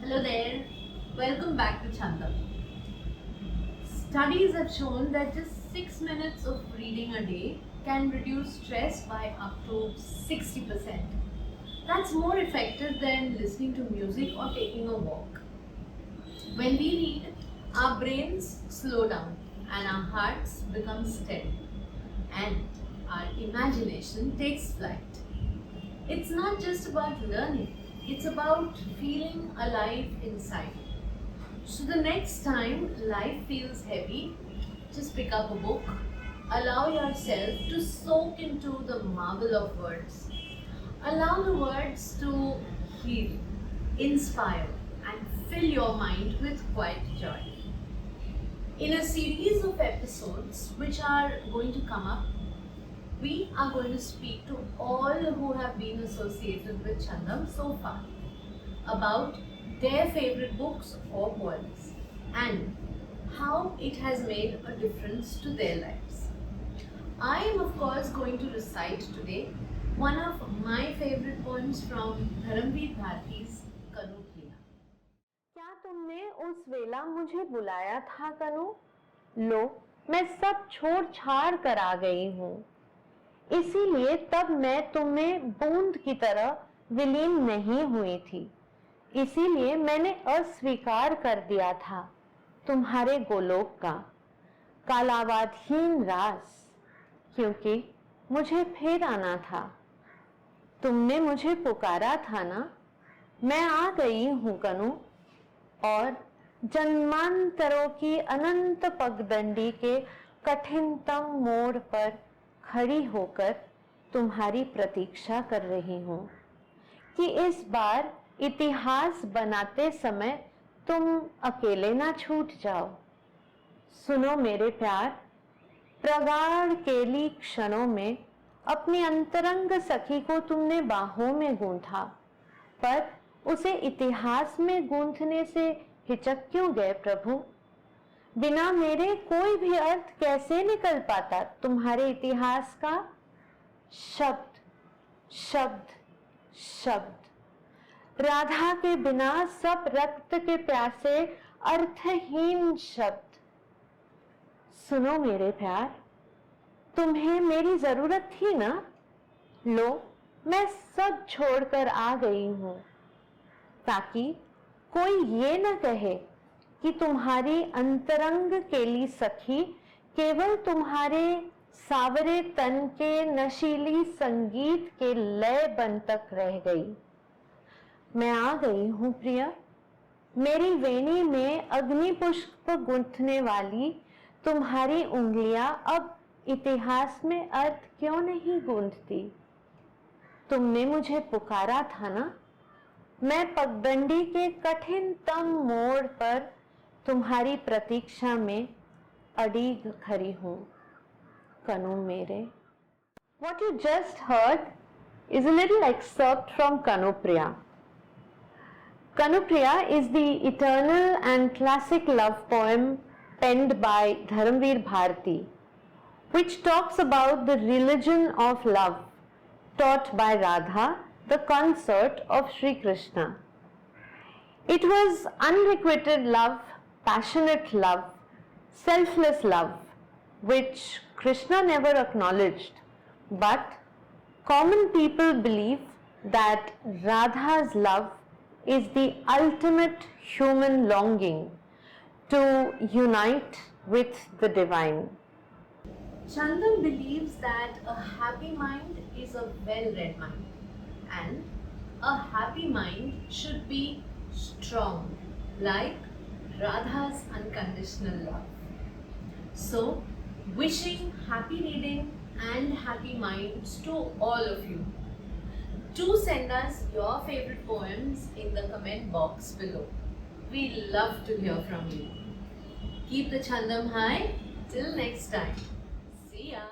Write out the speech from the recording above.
Hello there, welcome back to Chandam. Studies have shown that just 6 minutes of reading a day can reduce stress by up to 60%. That's more effective than listening to music or taking a walk. When we read, our brains slow down and our hearts become steady, and our imagination takes flight. It's not just about learning, it's about feeling alive inside. So the next time life feels heavy, just pick up a book, allow yourself to soak into the marvel of words. Allow the words to heal, inspire, and fill your mind with quiet joy. In a series of episodes which are going to come up, we are going to speak to all who have been associated with Chandam so far about their favorite books or poems and how it has made a difference to their lives. I am of course going to recite today one of my favorite poems from Dharamveer Bharati's Kanupriya. क्या तुमने उस वेला मुझे बुलाया था कनु? लो, मैं सब छोड़ छाड़ कर आ गई हूँ। इसीलिए तब मैं तुम्हें बूंद की तरह विलीन नहीं हुई थी। इसीलिए मैंने अस्वीकार कर दिया था तुम्हारे गोलोक का कालावाधीन रास, क्योंकि मुझे फिर आना था। तुमने मुझे पुकारा था ना, मैं आ गई हूँ कनु, और जन्मांतरों की अनंत पगडंडी के कठिनतम मोड़ पर खड़ी होकर तुम्हारी प्रतीक्षा कर रही हूँ कि इस बार इतिहास बनाते समय तुम अकेले ना छूट जाओ। सुनो मेरे प्यार, प्रगाढ़ केली क्षणों में अपनी अंतरंग सखी को तुमने बाहों में गूंथा, पर उसे इतिहास में गूंथने से हिचक क्यों गए प्रभु? बिना मेरे कोई भी अर्थ कैसे निकल पाता तुम्हारे इतिहास का? शब्द शब्द शब्द, राधा के बिना सब रक्त के प्यासे अर्थहीन शब्द। सुनो मेरे प्यार, तुम्हें मेरी जरूरत थी ना? लो, मैं सब छोड़कर आ गई हूँ, ताकि कोई ये न कहे कि तुम्हारी अंतरंग केली सखी केवल तुम्हारे सावरे तन के नशीली संगीत के लय बन तक रह गई। मैं आ गई हूँ प्रिय, मेरी वेणी में अग्नि पुष्प गूंथने वाली तुम्हारी उंगलियां अब इतिहास में अर्थ क्यों नहीं गूंथती? तुमने मुझे पुकारा था ना, मैं पगडंडी के कठिनतम मोड़ पर तुम्हारी प्रतीक्षा में अड़ीग खड़ी हूँ कनु मेरे। What you just heard is a little excerpt from Kanupriya. Kanupriya is the eternal and classic love poem penned by Dharamveer Bharati, which talks about the religion of love taught by Radha, the consort of Sri Krishna. It was unrequited love, passionate love, selfless love, which Krishna never acknowledged, but common people believe that Radha's love is the ultimate human longing to unite with the divine. Chandam believes that a happy mind is a well-read mind, and a happy mind should be strong, like Radha's unconditional love. So, wishing happy reading and happy minds to all of you. Do send us your favorite poems in the comment box below. We love to hear from you. Keep the Chandam high. Till next time. See ya.